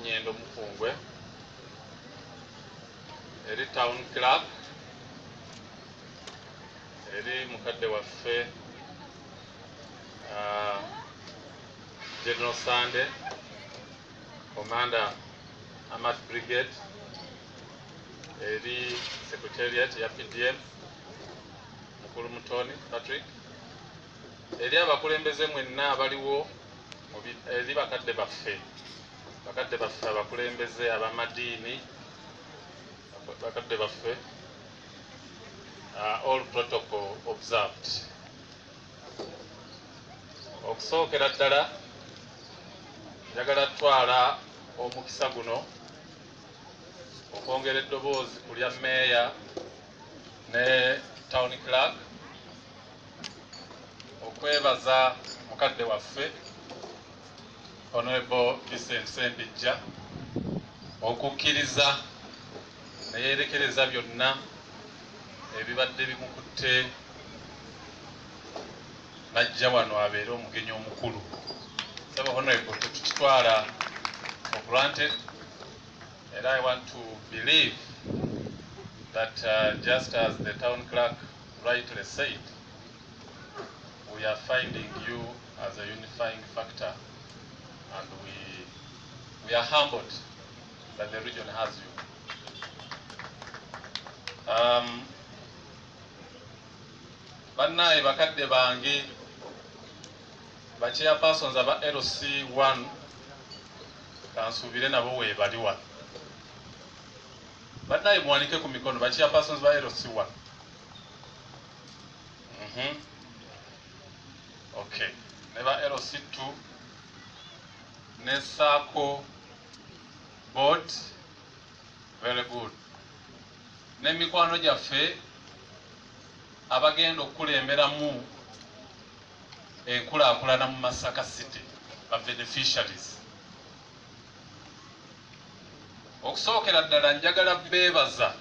Nyendo Mufungwe, eri Town Clerk, eri mukadde waffe General Sande, Commander Amat Brigade, eri Secretariat ya PDM, Mukulu Mutoni Patrick, eri abakulembeze mwenna abaliwo, eri bakadde baffe abakulembeze abamadiini, bakadde baffe, all protocol observed. Okusookera ddala njagala twala omukisa guno okwongera eddoboozi ku lya Meeya ne Town Clerk okwebaza mukadde waffe Honorable Vincent Sembijja okukkiriza ne yeerekereza byonna ebibadde bimukutte najja wano abeere omugenyi omukulu. Saba Honorable tukitwala for granted, and I want to believe that just as the Town Clerk rightly said, we are finding you as a unifying factor, and we are humbled that the region has you. Bannaye bakadde bange ba chairpersons aba LC1 kansuubire nabo weebaliwa. Bannaye muwanike ku mikono ba chairpersons ba LC1. Okay. Ne ba LC2 ne SACCO board, very good. Ne mikwano gyaffe abagenda okukulemberamu enkulaakulana mu Masaka City, ba beneficiaries. Okusookera ddala njagala beebaza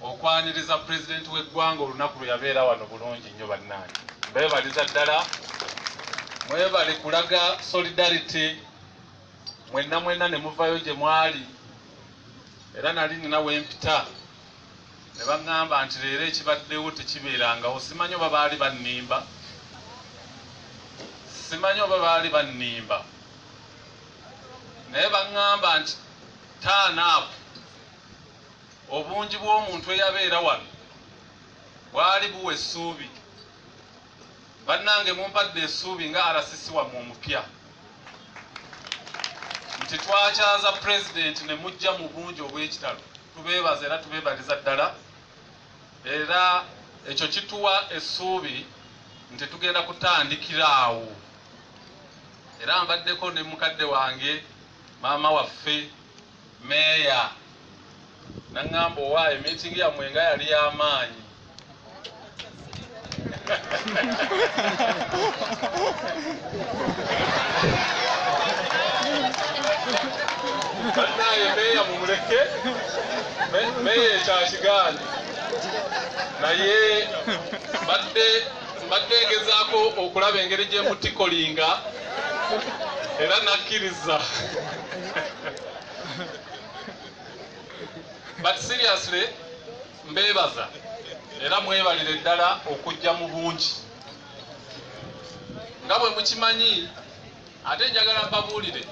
okwaniriza Pulezidenti w'eggwanga olunaku lwe yabeera wano bulungi nnyo bannaange. Beebaliza ddala, mwebale kulaga solidarity, mwenna ne muvayo gye mwali, era nali nina wempita ne baŋŋamba nti leero ekibaddewo tekibeerangawo. Simanyi oba baali bannimba, naye baŋŋamba nti turn up. Obungi bw'omuntu eyabeera wano bwali buwa essuubi. Bannange mumpadde essuubi nga RCC wammwe omupya nti twakyaza Pulezidenti ne mujja mu bungi obw'ekitalo. Tubeebaza era tubeebaliza ddala, era ekyo kituwa essuubi nti tugenda kutandikira awo. Era mbaddeko ne mukadde wange maama waffe Meeya naŋŋamba owaaye meeting yammwe nga yali y'amaanyi. Bannaye Meeya mumuleke, Meeya ekyakigaanyi, naye mbadde ngezaako okulaba engeri gye mutikolinga era nakkiriza. But seriously mbeebaza era mwebalire ddala okujja mu bungi. Nga bwe mukimanyi, ate njagala mbabuulire,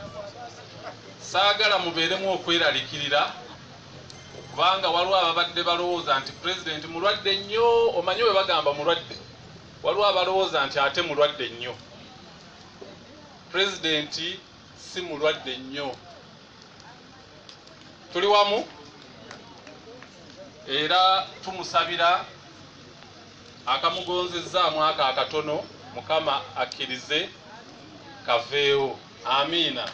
saagala mubeeremu okweralikirira, kubanga waliwo ababadde balowooza nti Pulezidenti mulwadde nnyo. Omanyi bwe bagamba mulwadde, waliwo abalowooza nti ate mulwadde nnyo. Pulezidenti si mulwadde nnyo. Tuli wamu? Era tumusabira akamugonzezzaamu akatono, Mukama akkirize kaveewo. Amiina.